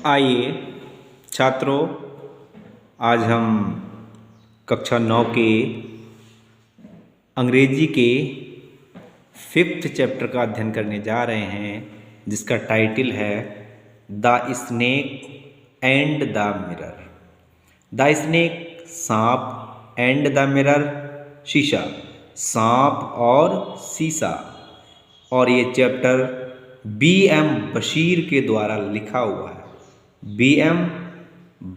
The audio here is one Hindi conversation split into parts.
आइए छात्रों, आज हम कक्षा 9 के अंग्रेजी के 5th चैप्टर का अध्ययन करने जा रहे हैं, जिसका टाइटल है the snake and the mirror. The snake सांप, एंड द मिरर शीशा, सांप और शीशा। और ये चैप्टर B.M. बशीर के द्वारा लिखा हुआ है। B.M.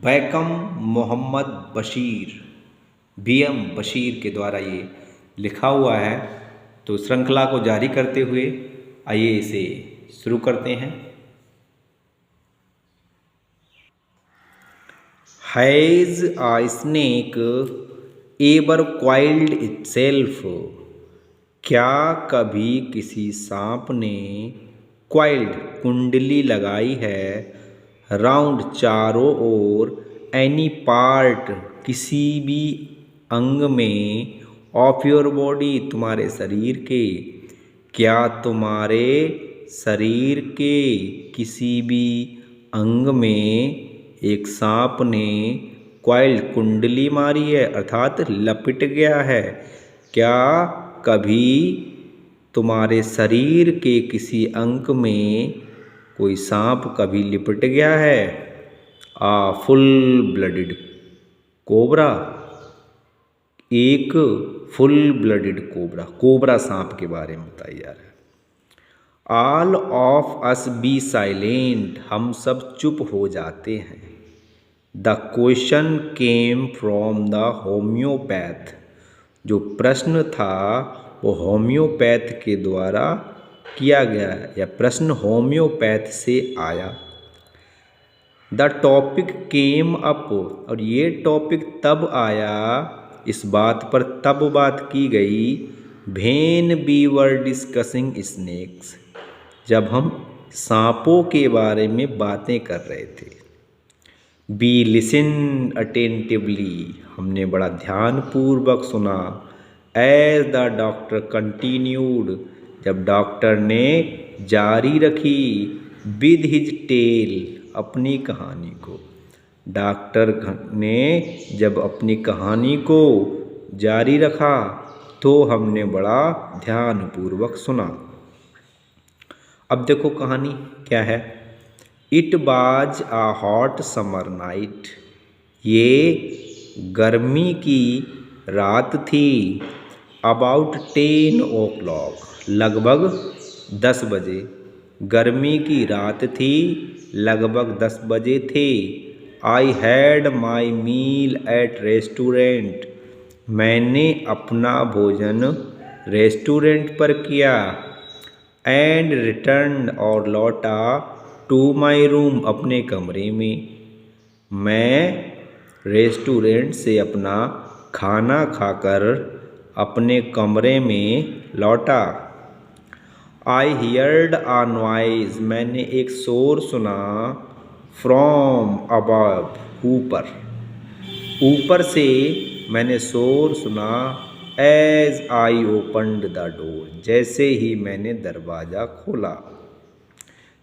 Beckham Mohammad Bashir, B.M. Bashir के द्वारा ये लिखा हुआ है। तो श्रृंखला को जारी करते हुए आइए इसे शुरू करते हैं। Has a snake ever coiled itself? क्या कभी किसी सांप ने क्वाइल्ड कुंडली लगाई है, राउंड चारों ओर, एनी पार्ट किसी भी अंग में, ऑफ योर बॉडी तुम्हारे शरीर के? क्या तुम्हारे शरीर के किसी भी अंग में एक सांप ने क्वाइल्ड कुंडली मारी है, अर्थात लपट गया है? क्या कभी तुम्हारे शरीर के किसी अंग में कोई सांप कभी लिपट गया है? फुल ब्लडेड कोबरा, एक फुल ब्लडेड कोबरा, कोबरा सांप के बारे में बताया जा रहा है। All of us B silent, हम सब चुप हो जाते हैं। The question came from the homeopath, जो प्रश्न था वो होम्योपैथ के द्वारा किया गया, या प्रश्न होम्योपैथ से आया। द टॉपिक केम अप, और ये टॉपिक तब आया, इस बात पर तब बात की गई, when we were discussing snakes, जब हम सांपों के बारे में बातें कर रहे थे। बी लिसन अटेंटिवली, हमने बड़ा ध्यानपूर्वक सुना। एज द डॉक्टर कंटिन्यूड, जब डॉक्टर ने जारी रखी, विद हिज टेल, अपनी कहानी को। डॉक्टर ने जब अपनी कहानी को जारी रखा तो हमने बड़ा ध्यानपूर्वक सुना। अब देखो कहानी क्या है। It was a hot summer night, ये गर्मी की रात थी। अबाउट 10 o'clock, लगभग 10 बजे। गर्मी की रात थी, लगभग 10 बजे थे। I had my meal at restaurant, मैंने अपना भोजन रेस्टोरेंट पर किया। एंड रिटर्न, और लौटा, टू माई रूम, अपने कमरे में। मैं रेस्टोरेंट से अपना खाना खाकर अपने कमरे में लौटा। आई हियर्ड आ नॉइज, मैंने एक शोर सुना। फ्रॉम अबव, ऊपर, ऊपर से मैंने शोर सुना। As I opened the door, जैसे ही मैंने दरवाज़ा खोला।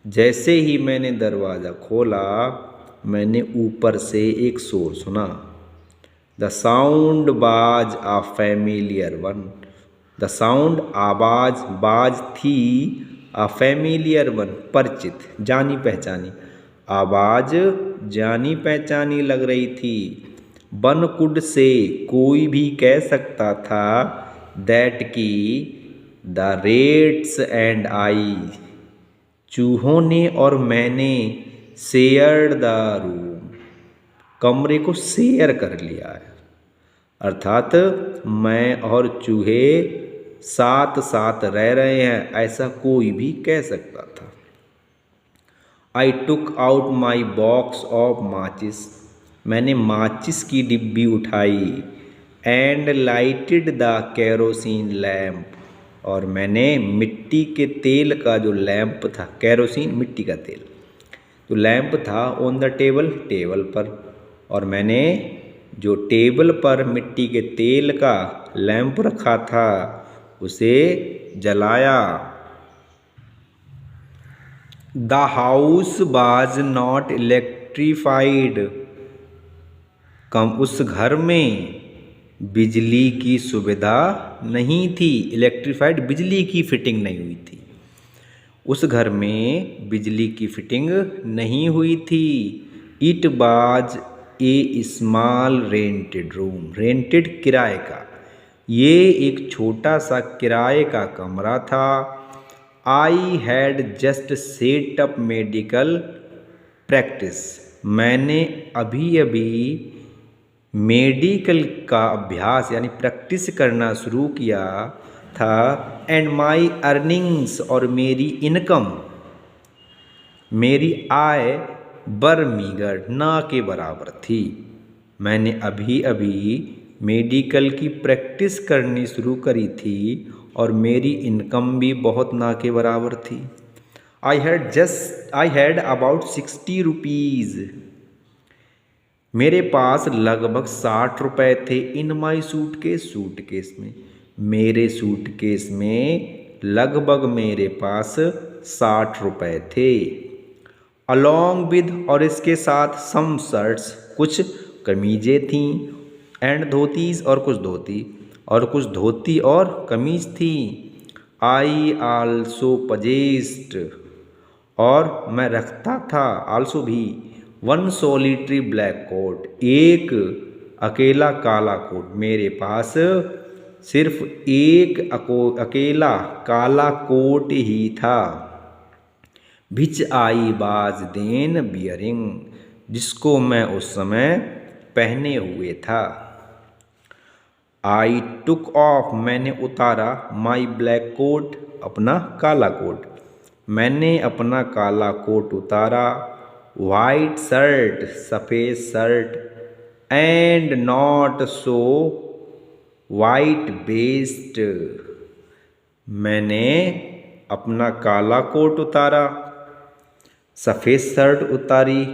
जैसे ही मैंने दरवाज़ा खोला, मैंने ऊपर से एक शोर सुना। द साउंड बाज आ फैमिलियर वन, द साउंड, आवाज़, बाज थी, आ फैमिलियर वन, परिचित, जानी पहचानी। आवाज़ जानी पहचानी लग रही थी। वन कुड से, कोई भी कह सकता था, दैट की, द रेट्स एंड आई, चूहों ने और मैंने, शेयर्ड द रूम, कमरे को शेयर कर लिया है, अर्थात मैं और चूहे साथ साथ रह रहे हैं, ऐसा कोई भी कह सकता था। I took out my box of माचिस, मैंने माचिस की डिब्बी उठाई। And lighted the kerosene lamp, और मैंने मिट्टी के तेल का जो लैंप था, केरोसिन मिट्टी का तेल, जो लैंप था, ऑन द टेबल, टेबल पर, और मैंने जो टेबल पर मिट्टी के तेल का लैंप रखा था उसे जलाया। The house was not electrified. उस घर में बिजली की सुविधा नहीं थी। इलेक्ट्रीफाइड, बिजली की फिटिंग नहीं हुई थी। उस घर में बिजली की फिटिंग नहीं हुई थी। It was a small rented room. Rented, किराए का। ये एक छोटा सा किराए का कमरा था। I had just set up medical practice. मैंने अभी अभी मेडिकल का अभ्यास यानी प्रैक्टिस करना शुरू किया था। एंड माई अर्निंग्स, और मेरी इनकम, मेरी आय बर मीगर, ना के बराबर थी। मैंने अभी अभी मेडिकल की प्रैक्टिस करनी शुरू करी थी और मेरी इनकम भी बहुत ना के बराबर थी। I had about 60 rupees. मेरे पास लगभग 60 रुपए थे। इन माई सूटकेस में, मेरे सूटकेस में लगभग मेरे पास 60 रुपए थे। अलॉन्ग विद, और इसके साथ, सम शर्ट्स, कुछ कमीजें थीं। एंड धोतीज, और कुछ धोती और कमीज थी। आई आल्सो पजेस्ट, और मैं रखता था, आल्सो भी, वन सोलिटरी ब्लैक कोट, एक अकेला काला कोट। मेरे पास सिर्फ एक अकेला काला कोट ही था। विच आई बाज देन बियरिंग, जिसको मैं उस समय पहने हुए था। आई टुक ऑफ, मैंने उतारा, माई ब्लैक कोट, अपना काला कोट। मैंने अपना काला कोट उतारा। वाइट शर्ट, सफ़ेद shirt, and not so white vest, मैंने अपना काला कोट उतारा, सफ़ेद शर्ट उतारी,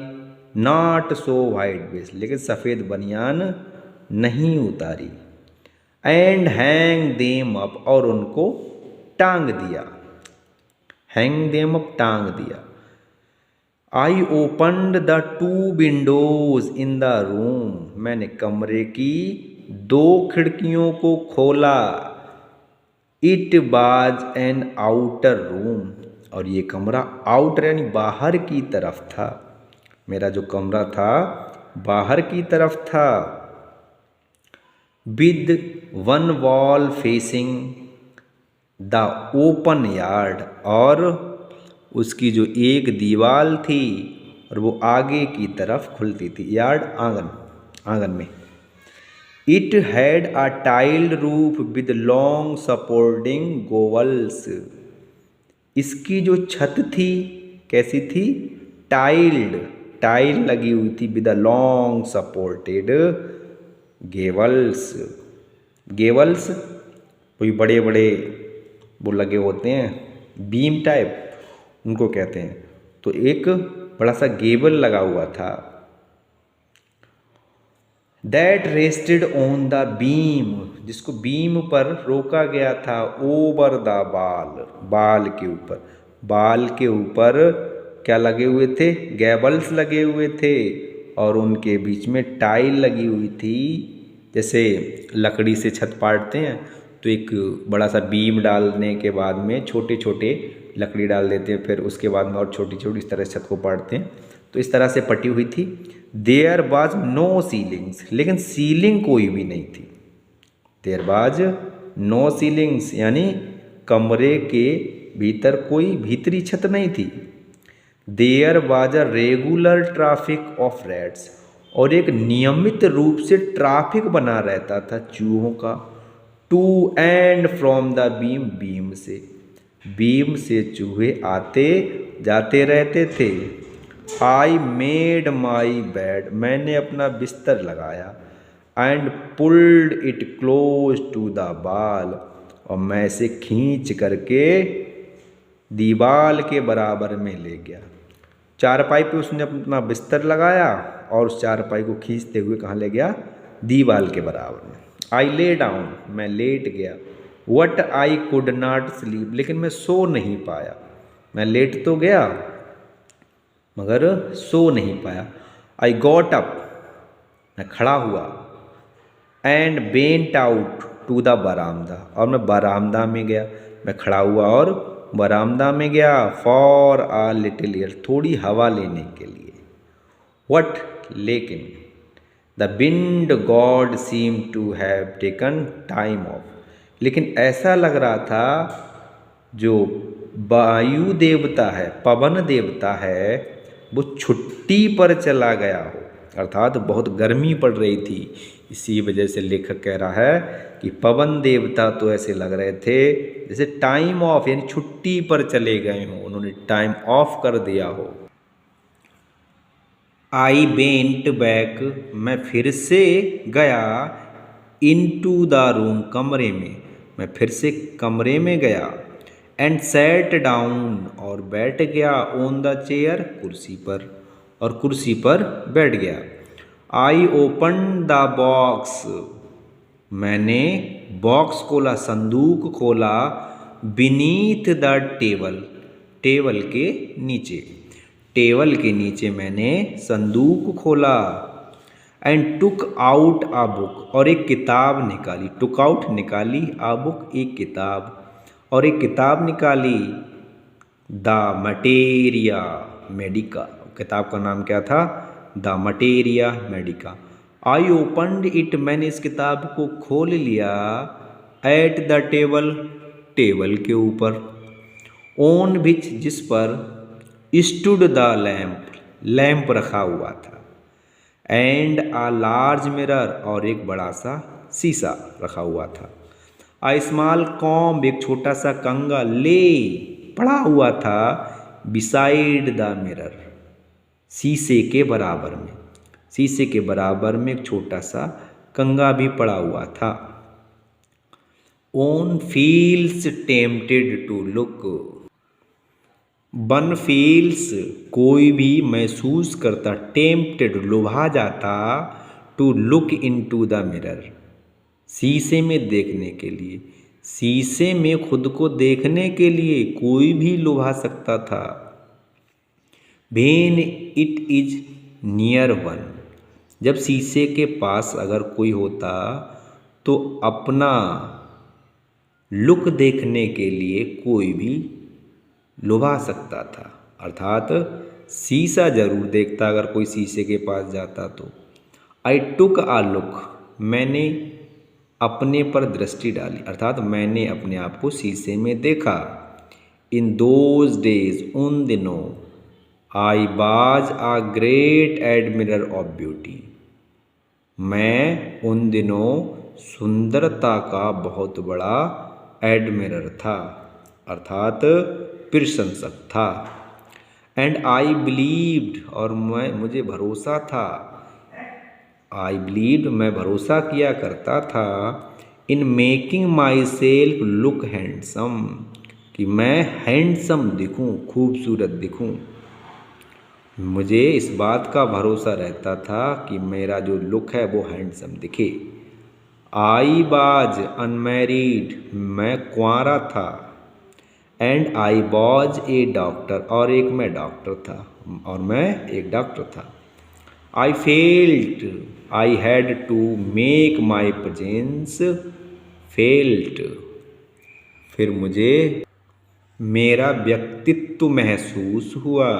नॉट सो वाइट वेस्ट, लेकिन सफ़ेद बनियान नहीं उतारी। एंड हैंग देम अप, और उनको टांग दिया। हैंग देम अप, टांग दिया। I opened the 2 Windows in the room, मैंने कमरे की 2 खिड़कियों को खोला। It was N outer room, और ये कमरा आउटर यानी बाहर की तरफ था। मेरा जो कमरा था बाहर की तरफ था। With one wall facing the open yard, और उसकी जो एक दीवार थी और वो आगे की तरफ खुलती थी। यार्ड, आंगन, आंगन में। It had a tiled roof with long supporting गोवल्स, इसकी जो छत थी कैसी थी? टाइल्ड, टाइल लगी हुई थी। विद अ लॉन्ग सपोर्टेड गेवल्स, गेवल्स कोई बड़े बड़े वो लगे होते हैं बीम टाइप, उनको कहते हैं। तो एक बड़ा सा गेबल लगा हुआ था। That rested on the beam, जिसको बीम पर रोका गया था। ओवर द बाल, बाल के ऊपर, बाल के ऊपर क्या लगे हुए थे? गैबल्स लगे हुए थे, और उनके बीच में टाइल लगी हुई थी। जैसे लकड़ी से छत पाटते हैं तो एक बड़ा सा बीम डालने के बाद में छोटे छोटे लकड़ी डाल देते हैं, फिर उसके बाद में और छोटी छोटी इस तरह से छत को पाटते हैं। तो इस तरह से पटी हुई थी। देयर बाज नो सीलिंग्स, लेकिन सीलिंग कोई भी नहीं थी। देयर बाज नो सीलिंग्स, यानी कमरे के भीतर कोई भीतरी छत नहीं थी। देयर बाज a regular traffic of rats, और एक नियमित रूप से ट्रैफिक बना रहता था चूहों का। To and from the beam, beam से चूहे आते जाते रहते थे। आई मेड माई बेड, मैंने अपना बिस्तर लगाया। And pulled it close to the wall, और मैं इसे खींच करके दीवार के बराबर में ले गया। चारपाई पे उसने अपना बिस्तर लगाया और उस चारपाई को खींचते हुए कहाँ ले गया? दीवार के बराबर में। आई ले डाउन, मैं लेट गया। What I could not sleep, लेकिन मैं सो नहीं पाया। मैं लेट तो गया मगर सो नहीं पाया। आई गॉट अप, मैं खड़ा हुआ। And went out to the verandah, और मैं बरामदा में गया। मैं खड़ा हुआ और बरामदा में गया। फॉर आ लिटिल एयर, थोड़ी हवा लेने के लिए। वट, लेकिन the wind god seem to have taken time off, लेकिन ऐसा लग रहा था जो वायु देवता है, पवन देवता है, वो छुट्टी पर चला गया हो। अर्थात बहुत गर्मी पड़ रही थी, इसी वजह से लेखक कह रहा है कि पवन देवता तो ऐसे लग रहे थे जैसे टाइम ऑफ, यानी छुट्टी पर चले गए हों, उन्होंने टाइम ऑफ कर दिया हो। आई वेंट बैक, मैं फिर से गया। इनटू द रूम, कमरे में, मैं फिर से कमरे में गया। एंड सैट डाउन, और बैठ गया। ऑन द चेयर, कुर्सी पर, और कुर्सी पर बैठ गया। आई ओपन द बॉक्स, मैंने बॉक्स खोला, संदूक खोला। बीनीथ द टेबल, टेबल के नीचे, टेबल के नीचे मैंने संदूक खोला। And took out a book, और एक किताब निकाली। टुक आउट, निकाली। आ बुक, एक किताब, और एक किताब निकाली। द मटेरिया मेडिका, किताब का नाम क्या था? The materia Medica. I opened it, मैंने इस किताब को खोल लिया। एट द टेबल, टेबल के ऊपर। ऑन विच, जिस पर। स्टूड द लैम्प, लैम्प रखा हुआ था। एंड आ लार्ज मिरर, और एक बड़ा सा शीशा रखा हुआ था। आ स्मॉल कॉम्ब, एक छोटा सा कंगा, ले, पड़ा हुआ था। बिसाइड द मिरर, शीशे के बराबर में, शीशे के बराबर में एक छोटा सा कंगा भी पड़ा हुआ था। One feels tempted to look, one feels, कोई भी महसूस करता, टेम्प्टेड, लुभा जाता, to look into the mirror, शीशे में देखने के लिए, शीशे में खुद को देखने के लिए कोई भी लुभा सकता था। When it is near one, जब शीशे के पास अगर कोई होता तो अपना लुक देखने के लिए कोई भी लुभा सकता था। अर्थात शीशा जरूर देखता अगर कोई शीशे के पास जाता तो। आई टुक आ लुक, मैंने अपने पर दृष्टि डाली, अर्थात मैंने अपने आप को शीशे में देखा। इन दोज डेज, उन दिनों। I was a great admirer of beauty, मैं उन दिनों सुंदरता का बहुत बड़ा एडमिरर था, अर्थात प्रशंसक था। एंड आई बिलीव्ड, और मुझे भरोसा था। आई बिलीव्ड, मैं भरोसा किया करता था। In making my self look handsome, कि मैं हैंडसम दिखूं, खूबसूरत दिखूं। मुझे इस बात का भरोसा रहता था कि मेरा जो लुक है वो हैंडसम दिखे। आई वाज अनमैरिड, मैं कुंवारा था। And I was a doctor, और एक मैं डॉक्टर था, और मैं एक डॉक्टर था। I felt, I had to make my presence felt, फिर मुझे मेरा व्यक्तित्व महसूस हुआ।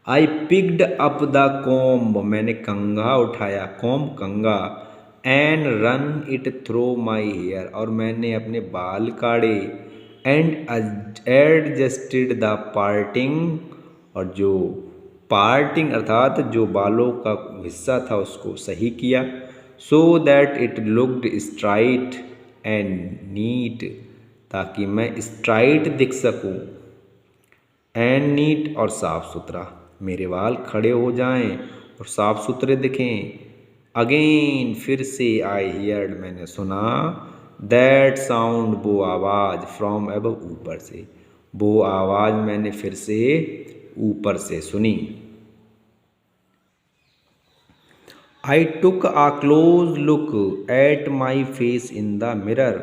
I picked up the comb, मैंने कंघा उठाया, कॉम्ब कंघा। And run it through my hair, और मैंने अपने बाल काढ़े। एंड एडजस्टेड द पार्टिंग, और जो पार्टिंग अर्थात जो बालों का हिस्सा था उसको सही किया। So that it looked straight and neat, ताकि मैं स्ट्राइट दिख सकूं, एंड नीट, और साफ सुथरा, मेरे बाल खड़े हो जाएं और साफ सुथरे दिखें। अगेन, फिर से, आई हियर्ड, मैंने सुना। दैट साउंड, वो आवाज़, फ्रॉम अबव, ऊपर से, वो आवाज़ मैंने फिर से ऊपर से सुनी। I took a close look at my face in the mirror,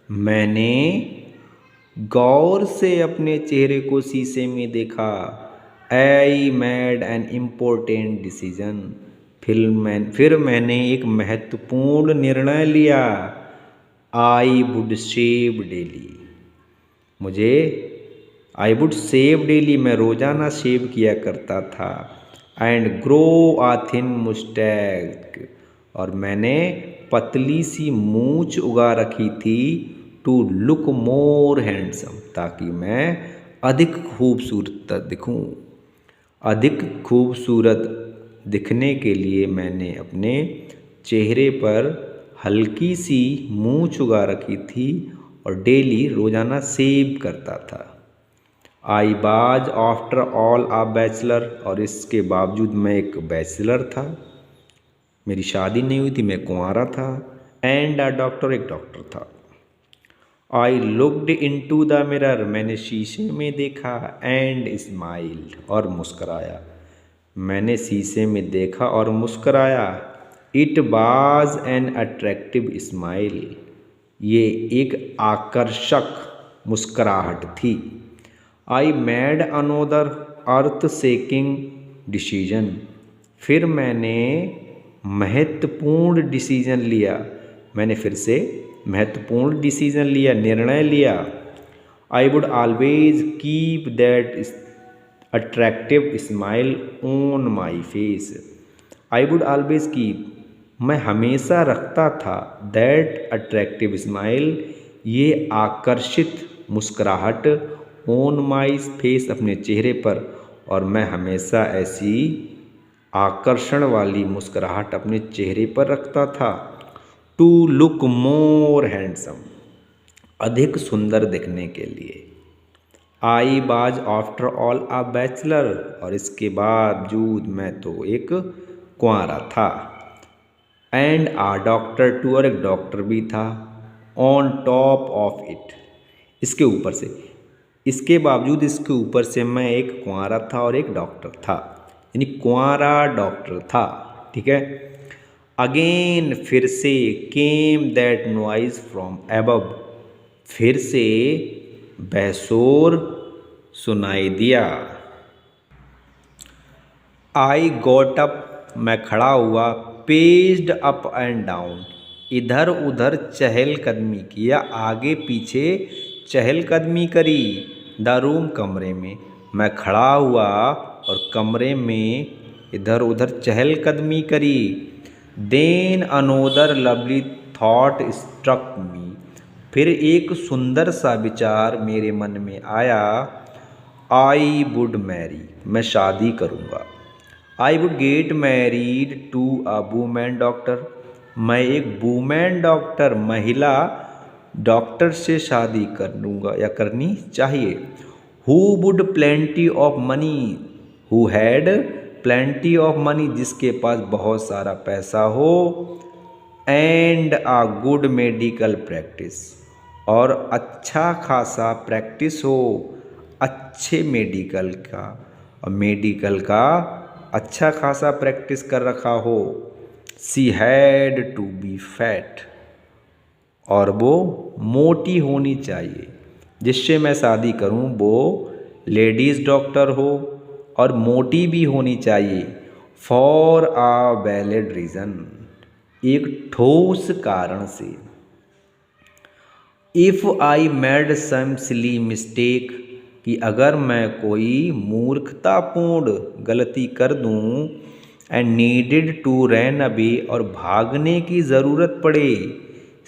मैंने गौर से अपने चेहरे को शीशे में देखा। I made an important decision. फिर मैंने एक महत्वपूर्ण निर्णय लिया। I would shave daily. मुझे आई वुड सेव डेली, मैं रोज़ाना सेव किया करता था। And grow a thin moustache, और मैंने पतली सी मूंछ उगा रखी थी। टू लुक मोर हैंडसम, ताकि मैं अधिक खूबसूरत दिखूं। अधिक खूबसूरत दिखने के लिए मैंने अपने चेहरे पर हल्की सी मूंछ उगा रखी थी और डेली रोज़ाना सेव करता था। आई बाज आफ्टर ऑल आ बैचलर, और इसके बावजूद मैं एक बैचलर था। मेरी शादी नहीं हुई थी, मैं कुंवारा था। एंड अ डॉक्टर, एक डॉक्टर था। I looked into the mirror, मैंने शीशे में देखा। एंड स्माइल्ड, और मुस्कराया। मैंने शीशे में देखा और मुस्कराया। It was an attractive smile, ये एक आकर्षक मुस्कुराहट थी। I made another earth shaking decision, फिर मैंने महत्वपूर्ण डिसीजन लिया। मैंने फिर से महत्वपूर्ण डिसीजन लिया, निर्णय लिया। I would always keep that attractive smile on my face. I would always keep, मैं हमेशा रखता था। दैट अट्रैक्टिव स्माइल, ये आकर्षित मुस्कुराहट। ऑन माई फेस, अपने चेहरे पर, और मैं हमेशा ऐसी आकर्षण वाली मुस्कुराहट अपने चेहरे पर रखता था। टू लुक मोर हैंडसम, अधिक सुंदर दिखने के लिए। आई बाज आफ्टर ऑल आ बैचलर, और इसके बावजूद मैं तो एक कुंवारा था। एंड आ डॉक्टर टू, और एक डॉक्टर भी था। ऑन टॉप ऑफ इट, इसके ऊपर से, इसके बावजूद इसके ऊपर से मैं एक कुंवारा था और एक डॉक्टर था, यानी कुंवारा डॉक्टर था। ठीक है। अगेन, फिर से, came that noise from above, फिर से वह शोर सुनाई दिया। आई गॉट अप, मैं खड़ा हुआ। पेस्ड अप एंड डाउन, इधर उधर चहलकदमी किया, आगे पीछे चहलकदमी करी। द रूम, कमरे में, मैं खड़ा हुआ और कमरे में इधर उधर चहलकदमी करी। Then another lovely thought struck me, फिर एक सुंदर सा विचार मेरे मन में आया। आई वुड मैरी, मैं शादी करूँगा। I would get married to a women doctor, मैं एक वुमेन डॉक्टर, महिला डॉक्टर से शादी कर लूँगा या करनी चाहिए। Who would plenty of money, who had plenty of money, जिसके पास बहुत सारा पैसा हो। And a good medical practice, और अच्छा खासा प्रैक्टिस हो, अच्छे मेडिकल का, और मेडिकल का अच्छा खासा प्रैक्टिस कर रखा हो। She had to be fat, और वो मोटी होनी चाहिए। जिससे मैं शादी करूं वो लेडीज़ डॉक्टर हो और मोटी भी होनी चाहिए। फॉर आ वैलिड रीज़न, एक ठोस कारण से। If I made some silly mistake, कि अगर मैं कोई मूर्खतापूर्ण गलती कर दूं। And needed to run away, और भागने की ज़रूरत पड़े।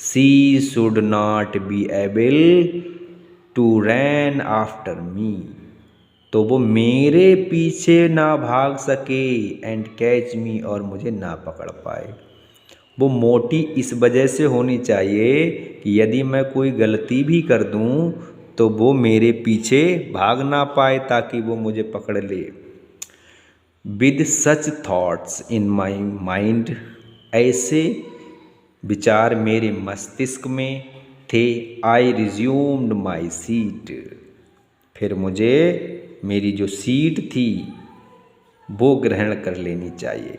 She should not be able to run after me, तो वो मेरे पीछे ना भाग सके। एंड कैच मी, और मुझे ना पकड़ पाए। वो मोटी इस वजह से होनी चाहिए कि यदि मैं कोई गलती भी कर दूं तो वो मेरे पीछे भाग ना पाए, ताकि वो मुझे पकड़ ले। With such thoughts in my mind, ऐसे विचार मेरे मस्तिष्क में थे। आई रिज्यूम्ड माई सीट, फिर मुझे मेरी जो सीट थी वो ग्रहण कर लेनी चाहिए।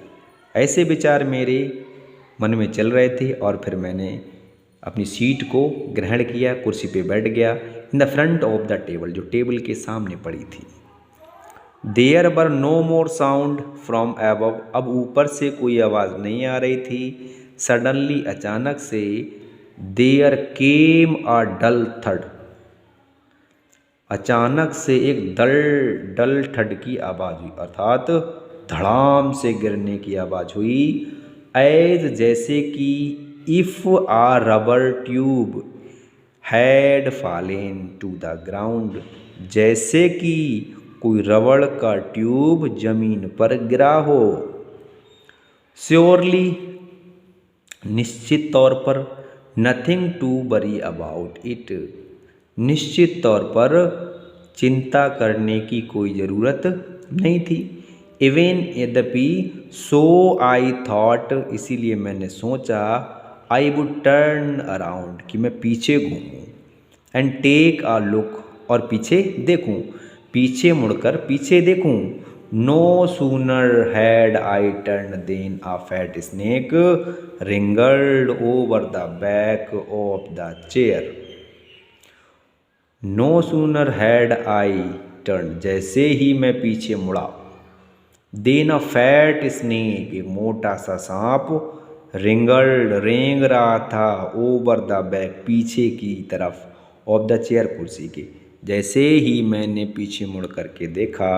ऐसे विचार मेरे मन में चल रहे थे, और फिर मैंने अपनी सीट को ग्रहण किया, कुर्सी पे बैठ गया। In the front of the table, जो टेबल के सामने पड़ी थी। There were no more sound from above, अब ऊपर से कोई आवाज़ नहीं आ रही थी। सडनली, अचानक से, देयर केम अ डल थड, अचानक से एक डल ठड की आवाज़ हुई, अर्थात धड़ाम से गिरने की आवाज़ हुई। एज, जैसे कि, if a rubber tube had fallen to the ground, जैसे कि कोई रबड़ का ट्यूब जमीन पर गिरा हो। श्योरली, निश्चित तौर पर। Nothing to worry about it, निश्चित तौर पर चिंता करने की कोई ज़रूरत नहीं थी। इवन, यद्यपि, सो आई थॉट, इसीलिए मैंने सोचा, आई वुड टर्न अराउंड, कि मैं पीछे घूमूं, एंड टेक अ लुक, और पीछे देखूं, पीछे मुड़कर पीछे देखूं। No sooner had I turn then a fat snake ringled over the back of the chair. No sooner had I turn, जैसे ही मैं पीछे मुड़ा, देन अ फैट स्नेक, एक मोटा सा सांप, रिंगल्ड, रेंग रहा था, ओवर द बैक, पीछे की तरफ, ऑफ द चेयर, कुर्सी के। जैसे ही मैंने पीछे मुड़ करके देखा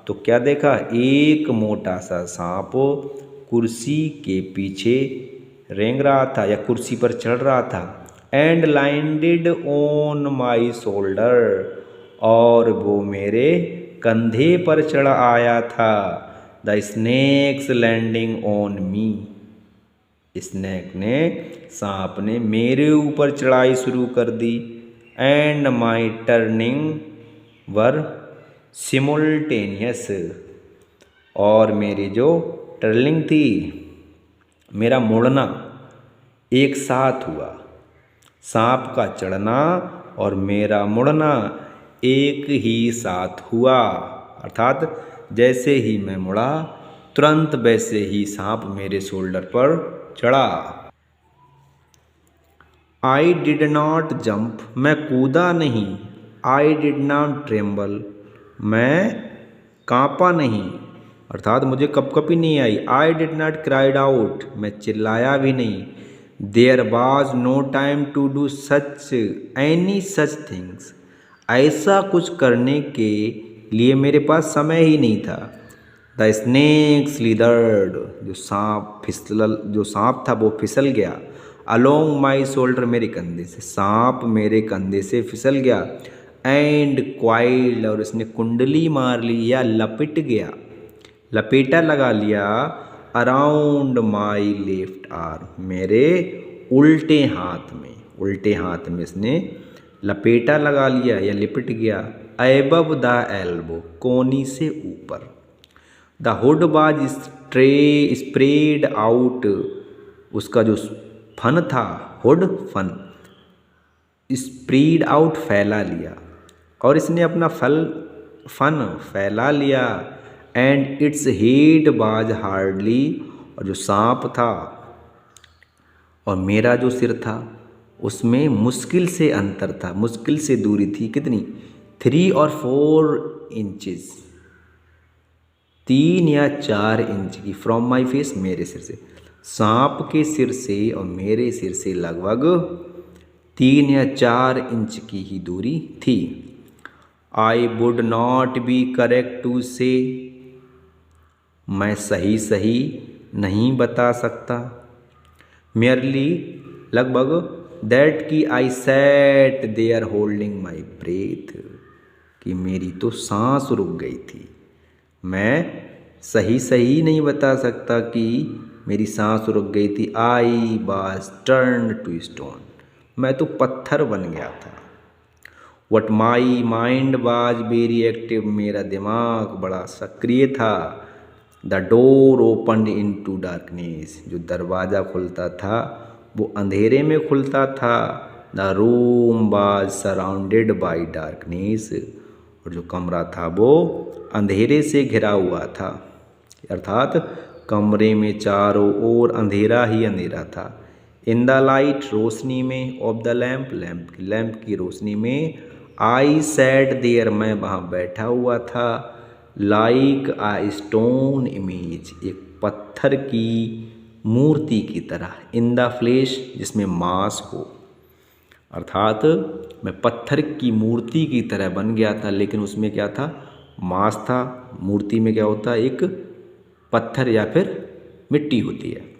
तो क्या देखा, एक मोटा सा सांप कुर्सी के पीछे रेंग रहा था या कुर्सी पर चढ़ रहा था। And landed on my shoulder, और वो मेरे कंधे पर चढ़ आया था। The snakes landing on me, snake ने, सांप ने मेरे ऊपर चढ़ाई शुरू कर दी। And my turning were simultaneous, और मेरी जो टर्निंग थी, मेरा मुड़ना, एक साथ हुआ। सांप का चढ़ना और मेरा मुड़ना एक ही साथ हुआ, अर्थात जैसे ही मैं मुड़ा तुरंत वैसे ही सांप मेरे शोल्डर पर चढ़ा। आई डिड नॉट जंप, मैं कूदा नहीं। आई डिड नॉट ट्रेम्बल, मैं कांपा नहीं, अर्थात मुझे कपकपी नहीं आई। I did not cried out, मैं चिल्लाया भी नहीं। There was no time to do such any such things, ऐसा कुछ करने के लिए मेरे पास समय ही नहीं था। द स्नेक स्लिदर्ड, जो सांप था वो फिसल गया। अलोंग माई शोल्डर, मेरे कंधे से, सांप मेरे कंधे से फिसल गया। एंड क्वाइल्ड, और उसने कुंडली मार ली या लपेट गया, लपेटा लगा लिया। अराउंड माई लेफ्ट आर्म, मेरे उल्टे हाथ में इसने लपेटा लगा लिया या लिपट गया। एबव द एल्बो, कोनी से ऊपर। द हुड बाज स्प्रेड आउट, उसका जो फन था, हुड फन, स्प्रेड आउट, फैला लिया, और इसने अपना फन फैला लिया। एंड इट्स हेड बाज हार्डली, और जो सांप था और मेरा जो सिर था उसमें मुश्किल से अंतर था, मुश्किल से दूरी थी। कितनी? 3 और 4 इंचेस, 3 या 4 इंच की, फ्रॉम माई फेस, मेरे सिर से। सांप के सिर से और मेरे सिर से लगभग 3 या 4 इंच की ही दूरी थी। I would not be correct to say, मैं सही नहीं बता सकता। मेयरली, लगभग, दैट कि I sat there holding my breath, कि मेरी तो सांस रुक गई थी। मैं सही नहीं बता सकता कि मेरी सांस रुक गई थी। I was turn to stone, मैं तो पत्थर बन गया था। But my mind was very active, मेरा दिमाग बड़ा सक्रिय था। The door open into darkness, जो दरवाज़ा खुलता था वो अंधेरे में खुलता था। The room was surrounded by darkness, और जो कमरा था वो अंधेरे से घिरा हुआ था, अर्थात कमरे में चारों ओर अंधेरा ही अंधेरा था। इन द लाइट, रोशनी में, ऑफ द लैम्प की रोशनी में। आई सैट देयर, मैं वहाँ बैठा हुआ था। लाइक आ स्टोन इमेज, एक पत्थर की मूर्ति की तरह, इन द फ्लेश जिसमें मांस हो, अर्थात मैं पत्थर की मूर्ति की तरह बन गया था, लेकिन उसमें क्या था, मांस था। मूर्ति में क्या होता है, एक पत्थर या फिर मिट्टी होती है।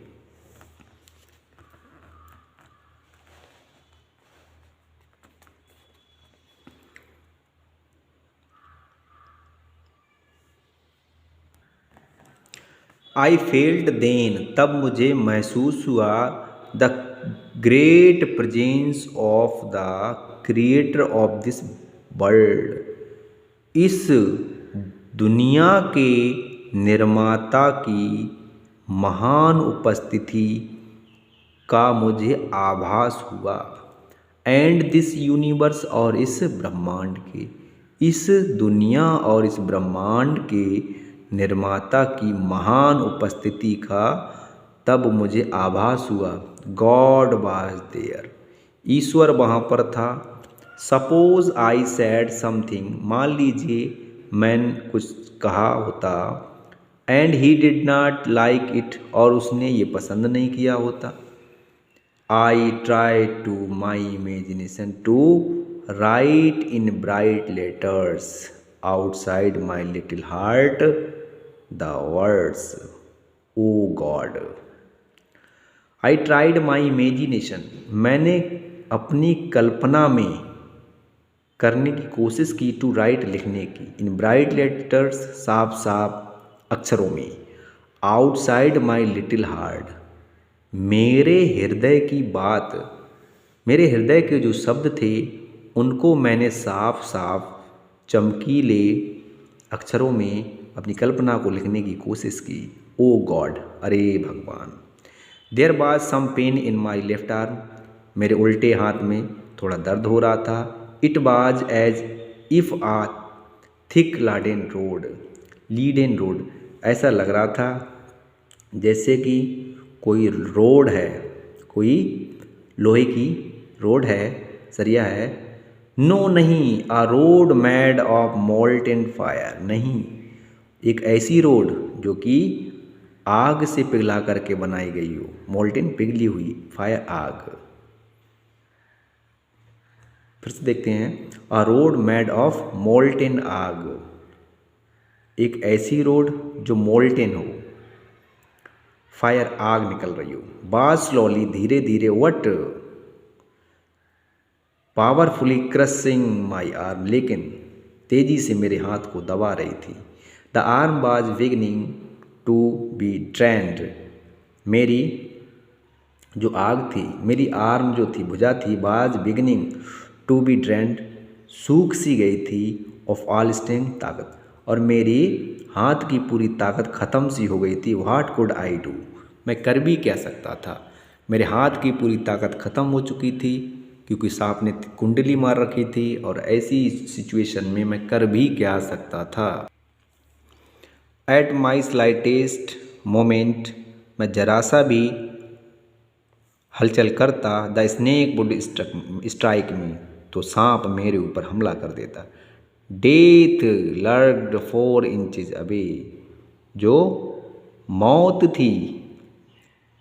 आई फेल्ड देन, तब मुझे महसूस हुआ, the great presence of the creator of this world, इस दुनिया के निर्माता की महान उपस्थिति का मुझे आभास हुआ। एंड दिस यूनिवर्स, और इस ब्रह्मांड के, इस दुनिया और इस ब्रह्मांड के निर्माता की महान उपस्थिति का तब मुझे आभास हुआ। गॉड वाज देयर, ईश्वर वहाँ पर था। सपोज आई सैड समथिंग, मान लीजिए मैंने कुछ कहा होता, and he did not like it, और उसने ये पसंद नहीं किया होता। I try to my imagination to write in bright letters outside my little heart the words, oh God. I tried my imagination, मैंने अपनी कल्पना में करने की कोशिश की, टू राइट लिखने की, इन ब्राइट लेटर्स साफ साफ अक्षरों में, आउटसाइड माई लिटिल हार्ट, मेरे हृदय की बात, मेरे हृदय के जो शब्द थे उनको मैंने साफ साफ चमकीले अक्षरों में अपनी कल्पना को लिखने की कोशिश की। ओ गॉड, अरे भगवान। There was some pain in my left arm, मेरे उल्टे हाथ में थोड़ा दर्द हो रहा था। It was as if a thick leaden rod, ऐसा लग रहा था जैसे कि कोई रोड है, कोई लोहे की रोड है, सरिया है। नो नहीं, a rod made of molten fire, नहीं, एक ऐसी रोड जो कि आग से पिघला करके बनाई गई हो, मोल्टेन पिघली हुई, फायर आग। फिर से देखते हैं, आ रोड मेड ऑफ मोल्टेन आग, एक ऐसी रोड जो मोल्टेन हो, फायर आग निकल रही हो। बाज स्लोली, धीरे धीरे, what powerfully crushing my arm, लेकिन तेजी से मेरे हाथ को दबा रही थी। द आर्म बाज बिगनिंग टू बी ड्रेन्ड, मेरी जो आग थी, मेरी आर्म जो थी, भुजा थी, बाज बिगनिंग टू बी ड्रेन्ड, सूख सी गई थी, ऑफ ऑल स्ट्रेंथ, ताकत, और मेरी हाथ की पूरी ताकत ख़त्म सी हो गई थी। व्हाट कुड आई डू, मैं कर भी क्या सकता था, मेरे हाथ की पूरी ताकत ख़त्म हो चुकी थी क्योंकि सांप ने कुंडली मार रखी थी, और ऐसी सिचुएशन में मैं कर भी क्या सकता था। एट माई स्लाइटेस्ट मोमेंट, मैं जरा सा भी हलचल करता, द स्नेक वुड स्ट्राइक मी, तो सांप मेरे ऊपर हमला कर देता। डेथ लर्क्ड 4 इंचेस अवे, जो मौत थी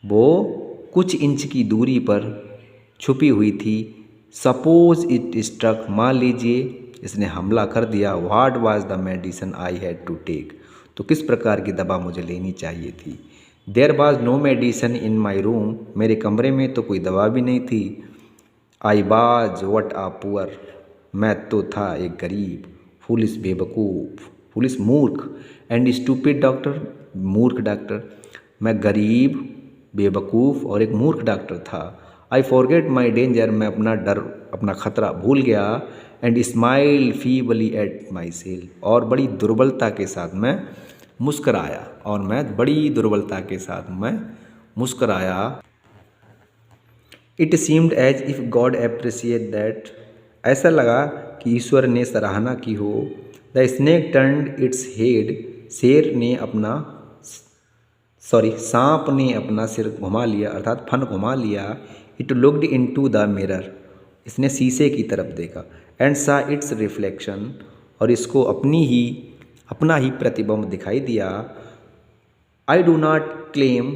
वो कुछ इंच की दूरी पर छुपी हुई थी। सपोज इट स्ट्रक, मान लीजिए इसने हमला कर दिया। What was the medicine I had to take, तो किस प्रकार की दवा मुझे लेनी चाहिए थी। There was no medicine in my room, मेरे कमरे में तो कोई दवा भी नहीं थी। I was what a poor, मैं तो था एक गरीब, फुलिस बेवकूफ़, फुलिस मूर्ख, एंड स्टूपिड डॉक्टर, मूर्ख डॉक्टर, मैं गरीब, बेवकूफ़ और एक मूर्ख डॉक्टर था। आई फॉरगेट माई डेंजर, मैं अपना डर, अपना खतरा भूल गया। And smile feebly at my self, और बड़ी दुर्बलता के साथ मैं मुस्कराया, और मैं बड़ी दुर्बलता के साथ मैं मुस्कराया। It seemed as if God appreciate that, ऐसा लगा कि ईश्वर ने सराहना की हो। The snake turned its head, शेर ने अपना सांप ने अपना सिर घुमा लिया, अर्थात फन घुमा लिया। It looked into the mirror, इसने शीशे की तरफ देखा। एंड सा इट्स रिफ्लेक्शन, और इसको अपनी ही अपना ही प्रतिबिंब दिखाई दिया। आई डू नॉट क्लेम,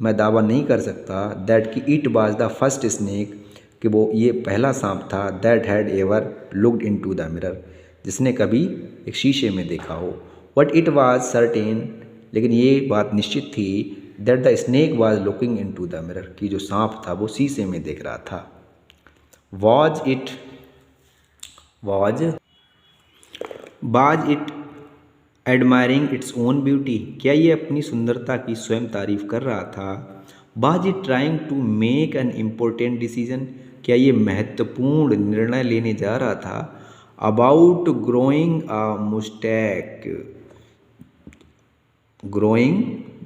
मैं दावा नहीं कर सकता, दैट कि it was the first snake, कि वो ये पहला सांप था, that had ever looked into the mirror, जिसने कभी एक शीशे में देखा हो। बट इट वॉज सर्टेन, लेकिन ये बात निश्चित थी, that the snake was looking into the mirror, कि जो सांप था वो शीशे में देख रहा था। Was it admiring its own beauty, क्या ये अपनी सुंदरता की स्वयं तारीफ कर रहा था। Was it trying to make an important decision, क्या ये महत्वपूर्ण निर्णय लेने जा रहा था। अबाउट ग्रोइंग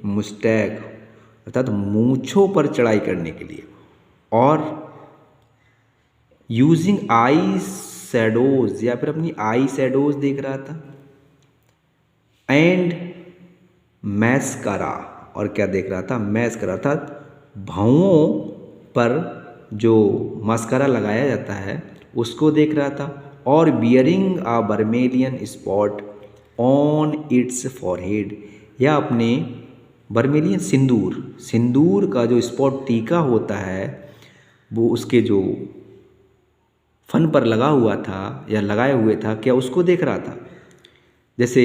मुस्टैक अर्थात मूंछों पर चढ़ाई करने के लिए, और यूजिंग आई शैडोज, या फिर अपनी आई शैडोज देख रहा था। एंड मैस्कारा, और क्या देख रहा था, मैस्कारा अर्थात भौंओं पर जो मस्करा लगाया जाता है उसको देख रहा था। और bearing a vermilion spot on its forehead, या अपने बर्मेलियन सिंदूर का जो स्पॉट टीका होता है वो उसके जो फन पर लगा हुआ था या लगाए हुए था, क्या उसको देख रहा था। जैसे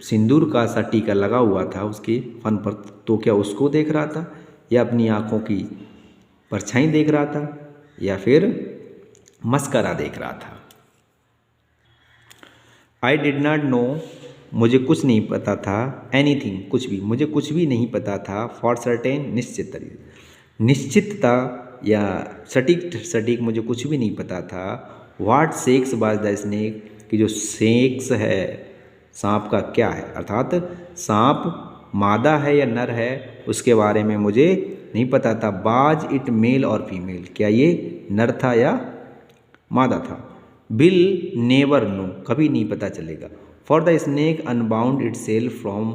सिंदूर का सा टीका लगा हुआ था उसके फन पर, तो क्या उसको देख रहा था, या अपनी आँखों की परछाई देख रहा था, या फिर मस्करा देख रहा था। आई डिड नॉट नो, मुझे कुछ नहीं पता था। एनीथिंग, कुछ भी, मुझे कुछ भी नहीं पता था। फॉर सर्टेन, निश्चितता या सटीक मुझे कुछ भी नहीं पता था। What sex was the snake, कि जो सेक्स है सांप का क्या है, अर्थात सांप मादा है या नर है उसके बारे में मुझे नहीं पता था। बाज इट मेल और फीमेल, क्या ये नर था या मादा था। बिल नेवर नो, कभी नहीं पता चलेगा। For the snake unbound it self from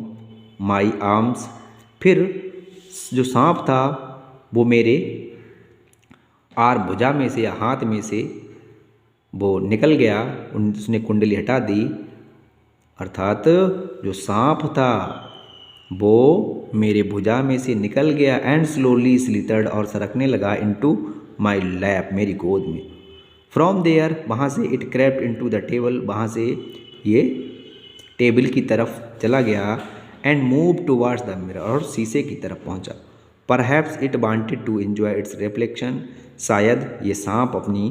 my arms, फिर जो सांप था वो मेरे भुजा में से या हाथ में से वो निकल गया, उसने कुंडली हटा दी, अर्थात जो सांप था वो मेरे भुजा में से निकल गया। एंड स्लोली स्लिथर्ड, और सरकने लगा, इनटू माय लैप, मेरी गोद में। फ्रॉम देयर, वहाँ से, it crept into the table, वहाँ से ये टेबल की तरफ चला गया। And move towards the mirror, और शीशे की तरफ पहुँचा। Perhaps it wanted to enjoy its reflection, शायद ये सांप अपनी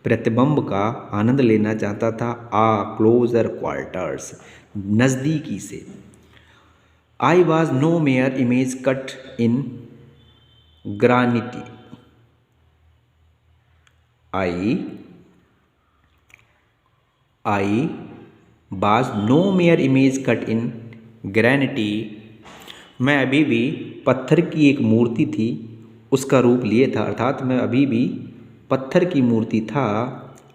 प्रतिबिंब का आनंद लेना चाहता था। आ क्लोजर क्वार्टर्स, नज़दीकी से। I was no mere image cut in granite, I was no mere image cut in granite, मैं अभी भी पत्थर की एक मूर्ति थी, उसका रूप लिए था, अर्थात मैं अभी भी पत्थर की मूर्ति था।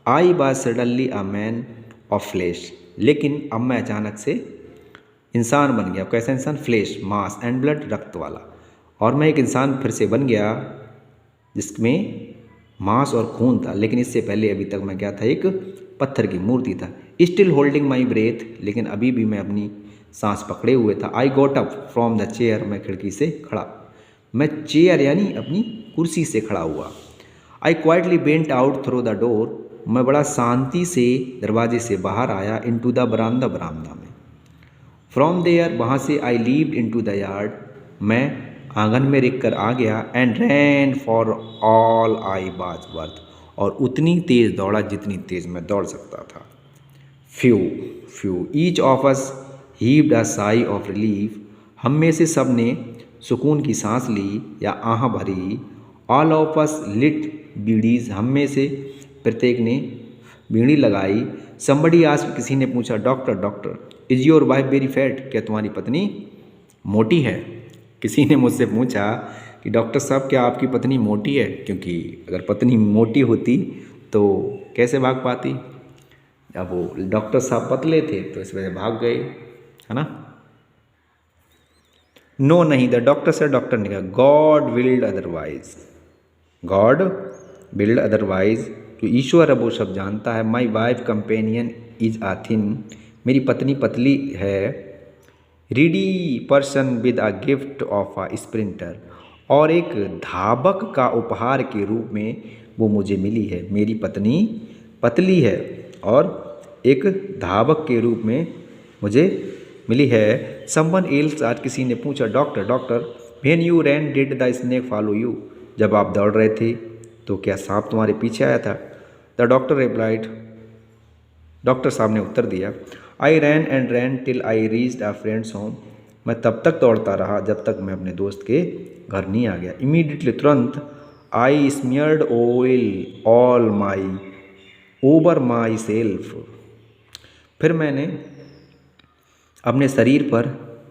I was suddenly a man of flash, लेकिन अब मैं अचानक से इंसान बन गया। कैसा इंसान, फ्लैश, मांस एंड ब्लड, रक्त वाला। और मैं एक इंसान फिर से बन गया जिसमें मांस और खून था, लेकिन इससे पहले अभी तक मैं क्या था, एक पत्थर की मूर्ति था। स्टिल होल्डिंग माई ब्रेथ, लेकिन अभी भी मैं अपनी सांस पकड़े हुए था। I got up from the chair, मैं खिड़की से खड़ा, मैं चेयर यानी अपनी कुर्सी से खड़ा हुआ। I quietly bent out through the door, मैं बड़ा शांति से दरवाजे से बाहर आया। इनटू द बरामदा, बरामदा में। फ्रॉम देयर, वहाँ से, आई लीव्ड इनटू द यार्ड, मैं आंगन में रिक कर आ गया। And ran for all I was worth, और उतनी तेज़ दौड़ा जितनी तेज़ मैं दौड़ सकता था। Phew each of us heaved a sigh of relief, हम में से सब ने सुकून की सांस ली या आह भरी। All of us lit bidis, हम में से प्रत्येक ने बीड़ी लगाई। समबडी आस्क्ड, किसी ने पूछा, doctor is your wife very fat, क्या तुम्हारी पत्नी मोटी है। किसी ने मुझसे पूछा कि डॉक्टर साहब क्या आपकी पत्नी मोटी है, क्योंकि अगर पत्नी मोटी होती तो कैसे भाग पाती। अब वो डॉक्टर साहब पतले थे तो इस वजह भाग गए, है ना। नो नहीं, द डॉक्टर से, डॉक्टर ने कहा, गॉड विल्ड अदरवाइज, तो ईश्वर अब वो सब जानता है। My wife companion is a thin मेरी पत्नी पतली है। Reedy person with a gift of a sprinter, और एक धावक का उपहार के रूप में वो मुझे मिली है। मेरी पत्नी पतली है और एक धावक के रूप में मुझे मिली है। समवन एल्स, आज किसी ने पूछा, doctor doctor when you ran did the snake follow you, जब आप दौड़ रहे थे तो क्या सांप तुम्हारे पीछे आया था? द डॉक्टर रिप्लाइड, डॉक्टर साहब ने उत्तर दिया, I ran and ran till I reached a friend's home, मैं तब तक दौड़ता रहा जब तक मैं अपने दोस्त के घर नहीं आ गया। इमीडिएटली, तुरंत, I smeared oil all my over my self, फिर मैंने अपने शरीर पर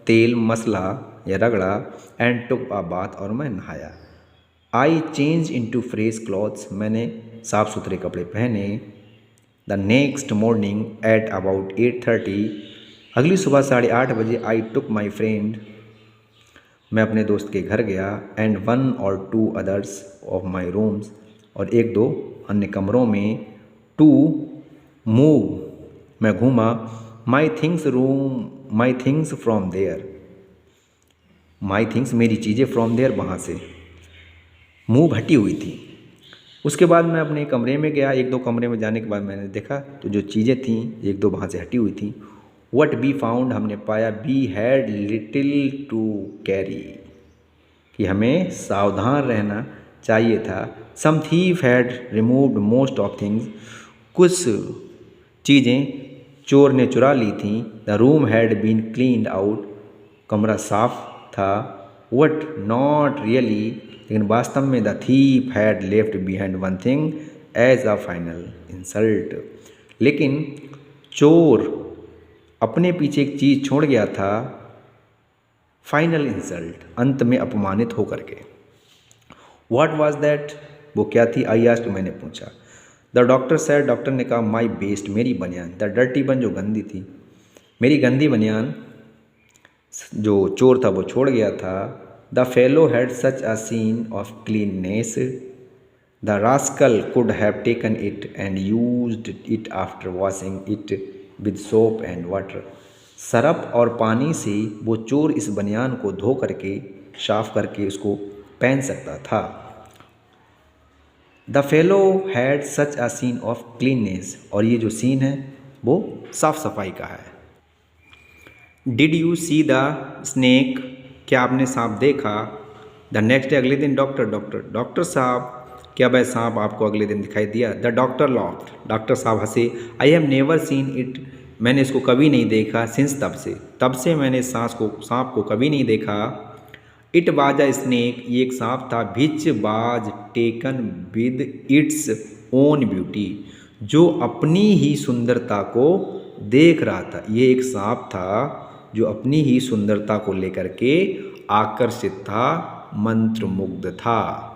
तेल मसला या रगड़ा, एंड टुक अ बाथ, और मैं नहाया। I change into fresh clothes, मैंने साफ़ सुथरे कपड़े पहने। The next morning at about 8:30, अगली सुबह 8:30 बजे, आई टुक माई फ्रेंड, मैं अपने दोस्त के घर गया, and 1 or 2 others of my rooms, और 1-2 अन्य कमरों में, टू मूव, मैं घूमा, my things from there, my things मेरी चीज़ें, फ्रॉम देयर वहाँ से, मूव हटी हुई थी। उसके बाद मैं अपने कमरे में गया। 1-2 कमरे में जाने के बाद मैंने देखा तो जो चीज़ें थीं 1-2 वहाँ से हटी हुई थी। वट बी फाउंड, हमने पाया, we had little to carry, कि हमें सावधान रहना चाहिए था। Some thief had removed most of things, कुछ चीज़ें चोर ने चुरा ली थीं। The room had been cleaned out, कमरा साफ था। वट नॉट रियली, लेकिन वास्तव में, the thief had left behind one thing as a final insult, लेकिन चोर अपने पीछे एक चीज़ छोड़ गया था, फाइनल इंसल्ट, अंत में अपमानित होकर के। व्हाट वाज दैट, वो क्या थी? आई आस्क्ड, मैंने पूछा। द डॉक्टर सैड, डॉक्टर ने कहा, माई बेस्ट, मेरी बनियान, द डर्टी वन, जो गंदी थी, मेरी गंदी बनियान जो चोर था वो छोड़ गया था। The fellow had such a sense of cleanness, the rascal could have taken it and used it after washing it with soap and water, Surf और पानी से वो चोर इस बनियान को धो करके, साफ करके उसको पहन सकता था। The fellow had such a sense of cleanness, और ये जो सीन है वो साफ सफाई का है। Did you see the snake, क्या आपने सांप देखा? द नेक्स्ट डे, अगले दिन, डॉक्टर साहब, क्या वह सांप आपको अगले दिन दिखाई दिया? द डॉक्टर लॉफ्ड, डॉक्टर साहब हंसे। I have never seen it, मैंने इसको कभी नहीं देखा। सिंस, तब से मैंने सांप को कभी नहीं देखा। इट वाज अ स्नेक, ये एक सांप था। Which was taken with its own beauty, जो अपनी ही सुंदरता को देख रहा था। ये एक सांप था जो अपनी ही सुंदरता को लेकर के आकर्षित था, मंत्रमुग्ध था।